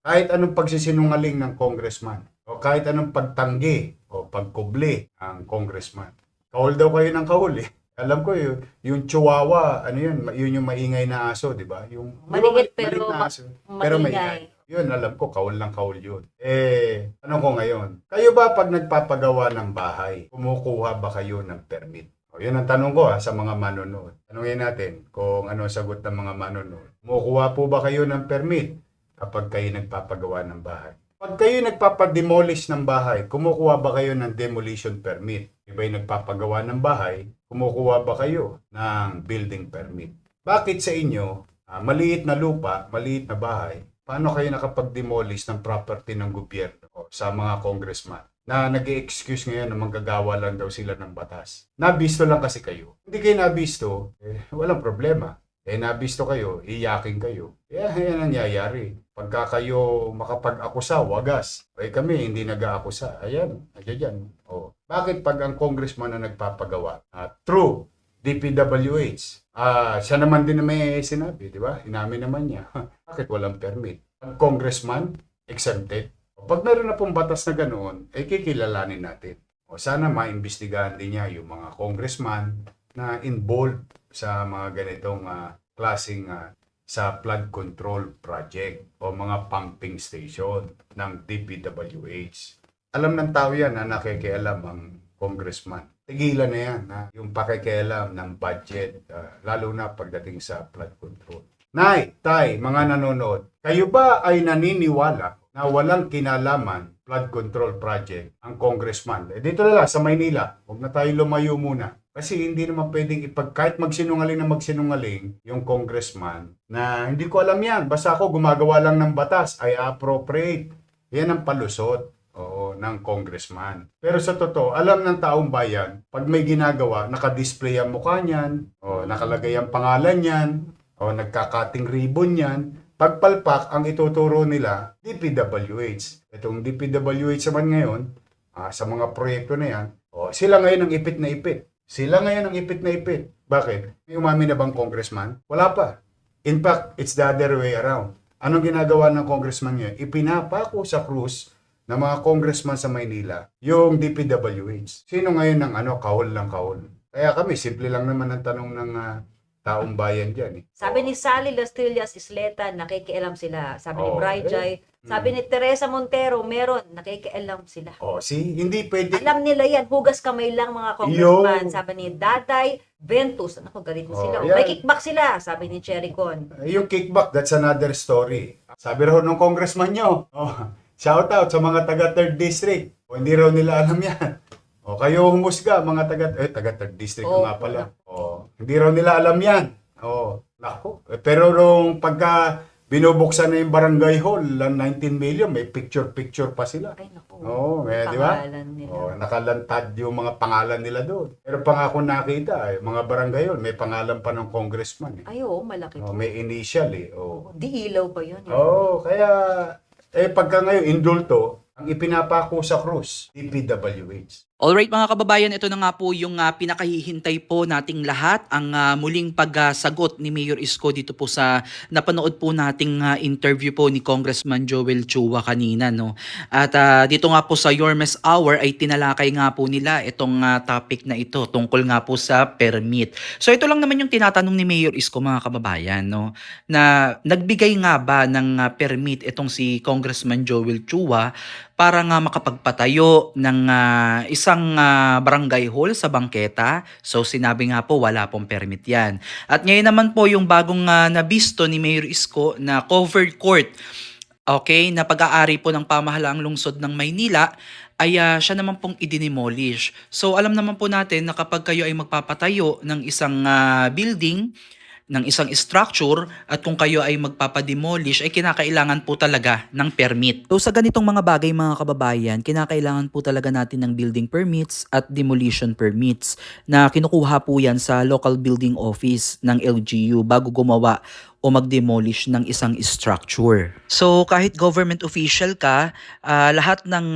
Kahit anong pagsisinungaling ng congressman o kahit anong pagtanggi o pagkubli ang congressman. Kahol daw kayo ng kahol eh. Alam ko yung chihuahua, ano yun yung maingay na aso, di ba? Yung Maliit maliit pero na aso, pero maingay. maingay. Yun, alam ko, kahol ng kahol yun. Ano ko ngayon? Kayo ba pag nagpapagawa ng bahay, kumukuha ba kayo ng permit? O, yun ang tanong ko sa mga manonood. Tanungin natin kung ano ang sagot ng mga manonood. Kumukuha po ba kayo ng permit kapag kayo nagpapagawa ng bahay? Pag kayo nagpapademolish ng bahay, kumukuha ba kayo ng demolition permit? Iba yung nagpapagawa ng bahay, kumukuha ba kayo ng building permit? Bakit sa inyo, maliit na lupa, maliit na bahay, paano kayo nakapag-demolish ng property ng gobyerno o sa mga congressman na nag-i-excuse ngayon na manggagawa lang daw sila ng batas? Nabisto lang kasi kayo. Hindi kayo nabisto, walang problema. Nabisto kayo, iyakin kayo. Yan ang nangyayari. Pagka kayo makapag-akusa, wagas. Kami hindi nag-aakusa. Ayan, nandiyan. Bakit pag ang congressman na nagpapagawa? True, DPWH. Siya naman din na may sinabi, di ba? Inamin naman niya. Bakit walang permit? Pag congressman, exempted. Pag meron na pong batas na ganoon, kikilalanin natin. Sana maimbestigahan din niya yung mga congressman na involved sa mga ganitong klaseng sa flood control project o mga pumping station ng DPWH. Alam ng tao yan na nakikialam ang congressman. Tigilan na yan, yung pakikialam ng budget, lalo na pagdating sa flood control. Nay, tay, mga nanonood, kayo ba ay naniniwala na walang kinalaman flood control project ang congressman? Dito na lang, sa Maynila, huwag na tayo lumayo muna. Kasi hindi naman pwedeng kahit magsinungaling na magsinungaling yung congressman na hindi ko alam yan. Basta ako gumagawa lang ng batas, ay appropriate. Yan ang palusot ng congressman. Pero sa totoo, alam ng taong bayan, pag may ginagawa, nakadisplay ang mukha niyan, nakalagay ang pangalan niyan, nagkakating ribbon niyan, pagpalpak ang ituturo nila, DPWH. Itong DPWH naman ngayon, sa mga proyekto na yan, sila ngayon ang ipit na ipit. Sila ngayon ang ipit na ipit. Bakit? May umamin na bang congressman? Wala pa. In fact, it's the other way around. Anong ginagawa ng congressman ngayon? Ipinapako sa krus ng mga congressman sa Maynila yung DPWH. Sino ngayon ang kahol ng kahol? Kaya kami, simple lang naman ang tanong ng taong bayan dyan. Sabi ni Sally Lastillas Isleta, nakikialam sila. Sabi ni Bri Jai, sabi ni Teresa Montero, meron, nakikialam sila. Hindi pwede. Alam nila yan, hugas kamay lang mga congressman. Sabi ni Daday Ventus, ako galit na sila. May kickback sila, sabi ni Cherry Con. Yung kickback, that's another story. Sabi raw ng congressman nyo, shout out sa mga taga 3rd District. Hindi raw nila alam yan. Kayo humusga, mga taga 3rd District nga pala. Hindi raw nila alam yan. Nako. Pero nung pagka binubuksan na yung barangay hall, 19 million, may picture-picture pa sila. Ay, naku. Di ba? Nakalantad yung mga pangalan nila doon. Pero pangako nakita, mga barangay hall, may pangalan pa ng congressman. Ay, malaki po. May initial Di ilaw pa yun. Kaya pagka ngayon, indulto, ang ipinapako sa krus, DPWH. Alright mga kababayan, ito na nga po yung pinakahihintay po nating lahat, ang muling pagsagot ni Mayor Isko dito po sa napanood po nating interview po ni Congressman Joel Chua kanina. No? At dito nga po sa Yormes Hour ay tinalakay nga po nila itong topic na ito tungkol nga po sa permit. So ito lang naman yung tinatanong ni Mayor Isko mga kababayan, no? Na nagbigay nga ba ng permit itong si Congressman Joel Chua para nga makapagpatayo ng isang barangay hall sa bangketa. So sinabi nga po wala pong permit yan. At ngayon naman po yung bagong nabisto ni Mayor Isko na covered court, na pag-aari po ng pamahalaang lungsod ng Maynila, ay siya naman pong idinimolish. So alam naman po natin na kapag kayo ay magpapatayo ng isang building, ng isang structure at kung kayo ay magpapademolish ay kinakailangan po talaga ng permit. So sa ganitong mga bagay mga kababayan, kinakailangan po talaga natin ng building permits at demolition permits na kinukuha po yan sa local building office ng LGU bago gumawa o mag-demolish ng isang structure. So kahit government official ka, lahat ng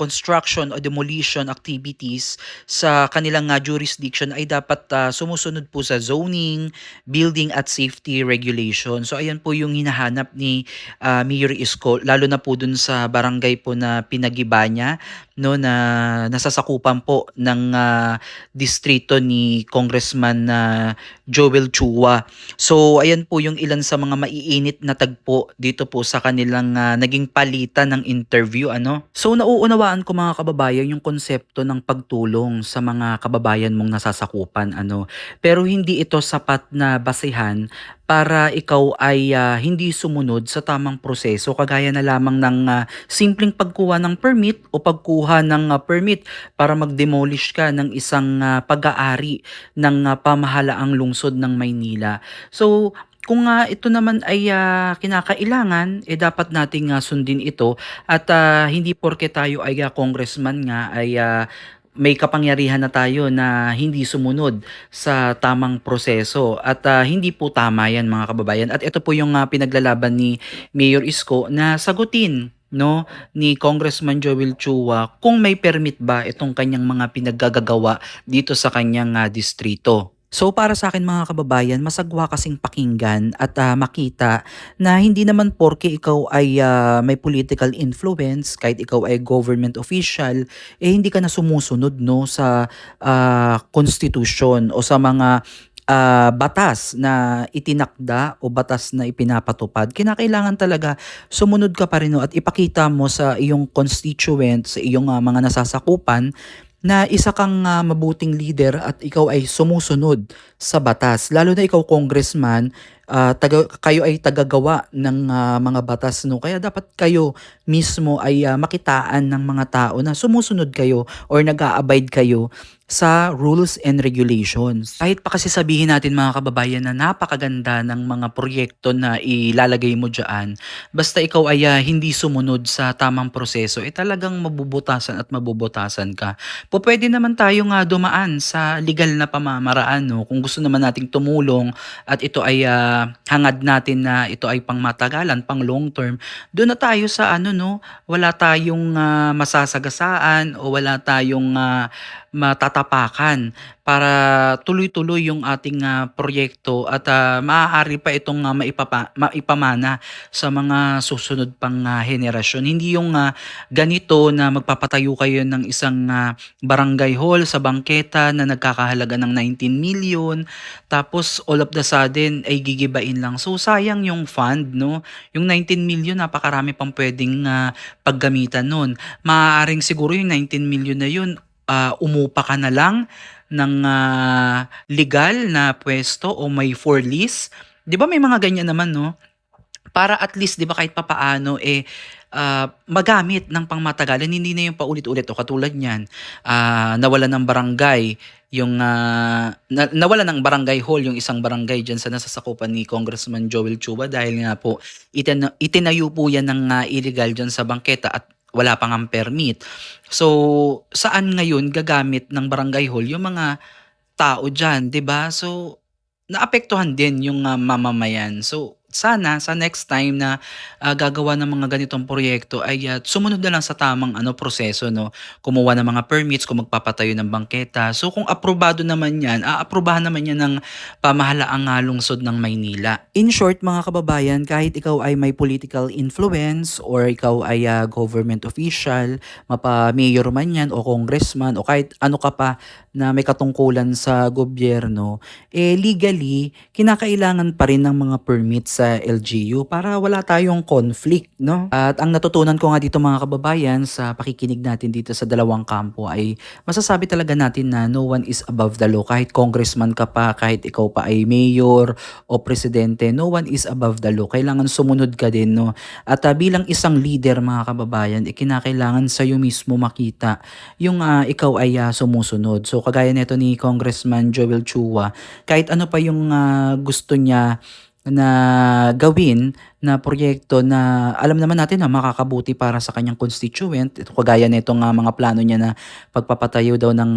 construction o demolition activities sa kanilang jurisdiction ay dapat sumusunod po sa zoning, building at safety regulation. So ayan po yung hinahanap ni Mayor Isko, lalo na po dun sa barangay po na Pinagiba niya, no, na nasasakupan po ng distrito ni Congressman Joel Chua. So ayan po yung ilan sa mga maiinit na tagpo dito po sa kanilang naging palitan ng interview, ano. So nauunawaan ko mga kababayan yung konsepto ng pagtulong sa mga kababayan mong nasasakupan, ano. Pero hindi ito sapat na basehan para ikaw ay hindi sumunod sa tamang proseso, kagaya na lamang ng simpleng pagkuha ng permit o pagkuha ng permit para mag-demolish ka ng isang pag-aari ng pamahalaang lungsod ng Maynila. So kung ito naman ay kinakailangan, dapat nating sundin ito at hindi porke tayo ay congressman nga ay may kapangyarihan na tayo na hindi sumunod sa tamang proseso at hindi po tama yan mga kababayan. At ito po yung pinaglalaban ni Mayor Isko na sagutin, no, ni Congressman Joel Chua kung may permit ba itong kanyang mga pinaggagawa dito sa kanyang distrito. So para sa akin mga kababayan, masagwa kasing pakinggan at makita na hindi naman porke ikaw ay may political influence, kahit ikaw ay government official, hindi ka na sumusunod, no, sa konstitusyon o sa mga batas na itinakda o batas na ipinapatupad. Kinakailangan talaga sumunod ka pa rin, no, at ipakita mo sa iyong constituent, sa iyong mga nasasakupan na isa kang mabuting leader at ikaw ay sumusunod sa batas. Lalo na ikaw congressman, kayo ay tagagawa ng mga batas, no? Kaya dapat kayo mismo ay makitaan ng mga tao na sumusunod kayo or nag-a-abide kayo sa rules and regulations. Kahit pa kasi sabihin natin mga kababayan na napakaganda ng mga proyekto na ilalagay mo dyan, basta ikaw ay hindi sumunod sa tamang proseso, talagang mabubutasan at mabubutasan ka. Pwede naman tayo nga dumaan sa legal na pamamaraan, no? Kung gusto naman nating tumulong at ito ay hangad natin na ito ay pang matagalan, pang long term, doon na tayo sa no, wala tayong masasagasaan o wala tayong matatapakan para tuloy-tuloy yung ating proyekto at maaari pa itong maipamana sa mga susunod pang henerasyon. Hindi yung ganito na magpapatayo kayo ng isang barangay hall sa bangketa na nagkakahalaga ng 19 million tapos all of the sudden ay gigibain lang. So sayang yung fund, no? Yung 19 million napakarami pang pwedeng paggamitan nun. Maaaring siguro yung 19 million na yun umupa ka na lang ng legal na pwesto o may for lease. 'Di ba may mga ganyan naman, no? Para at least 'di ba kahit papaano magamit ng pangmatagalan, hindi na yung paulit-ulit o katulad niyan nawalan ng barangay yung nawalan ng barangay hall yung isang barangay diyan sa nasasakupan ni Congressman Joel Chua dahil nga po itinayo po yan ng illegal diyan sa bangketa at wala pang ang permit. So, saan ngayon gagamit ng barangay hall yung mga tao dyan, 'di ba? So, naapektuhan din yung mamamayan. So, sana sa next time na gagawa ng mga ganitong proyekto ay sumunod na lang sa tamang proseso, no? Kumuha ng mga permits kung magpapatayo ng bangketa. So kung aprobado naman yan, aaprubahan naman yan ng pamahalaang lungsod ng Maynila. In short mga kababayan, kahit ikaw ay may political influence or ikaw ay government official, mapa-mayor man yan o congressman o kahit ano ka pa na may katungkulan sa gobyerno, legally, kinakailangan pa rin ng mga permits sa LGU para wala tayong conflict, no? At ang natutunan ko nga dito mga kababayan sa pakikinig natin dito sa dalawang kampo ay masasabi talaga natin na no one is above the law. Kahit congressman ka pa, kahit ikaw pa ay mayor o presidente, no one is above the law. Kailangan sumunod ka din, no? At bilang isang leader mga kababayan, kinakailangan sa'yo mismo makita yung ikaw ay sumusunod. So kagaya nito ni Congressman Joel Chua, kahit ano pa yung gusto niya na gawin na proyekto na alam naman natin na makakabuti para sa kanyang constituent. Ito kagaya nitong mga plano niya na pagpapatayo daw ng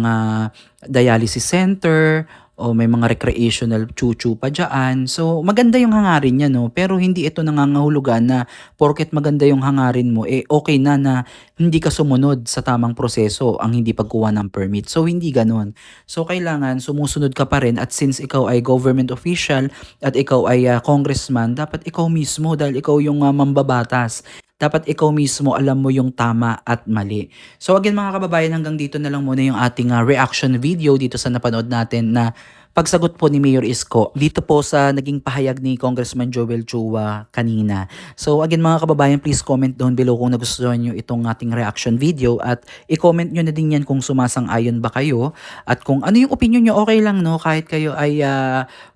dialysis center o may mga recreational chuchu pa dyan. So maganda yung hangarin niya, no? Pero hindi ito nangangahulugan na porket maganda yung hangarin mo, okay na hindi ka sumunod sa tamang proseso ang hindi pagkuha ng permit. So hindi ganon. So kailangan sumusunod ka pa rin, at since ikaw ay government official at ikaw ay congressman, dapat ikaw mismo, dahil ikaw yung mambabatas. Dapat ikaw mismo alam mo yung tama at mali. So again mga kababayan, hanggang dito na lang muna yung ating reaction video dito sa napanood natin na pagsagot po ni Mayor Isko dito po sa naging pahayag ni Congressman Joel Chua kanina. So again mga kababayan, please comment down below kung nagustuhan nyo itong ating reaction video, at i-comment nyo na din yan kung sumasang-ayon ba kayo, at kung ano yung opinion nyo, okay lang, no, kahit kayo ay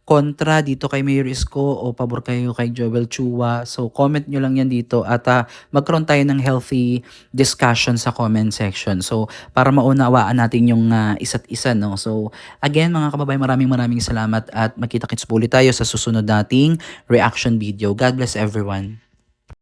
kontra dito kay Mayor Isko o pabor kayo kay Joel Chua. So comment nyo lang yan dito, at magkaroon tayo ng healthy discussion sa comment section. So para maunawaan natin yung isa't isa, no. So again mga kababayan, maraming salamat, at magkita-kits po ulit tayo sa susunod nating reaction video. God bless everyone.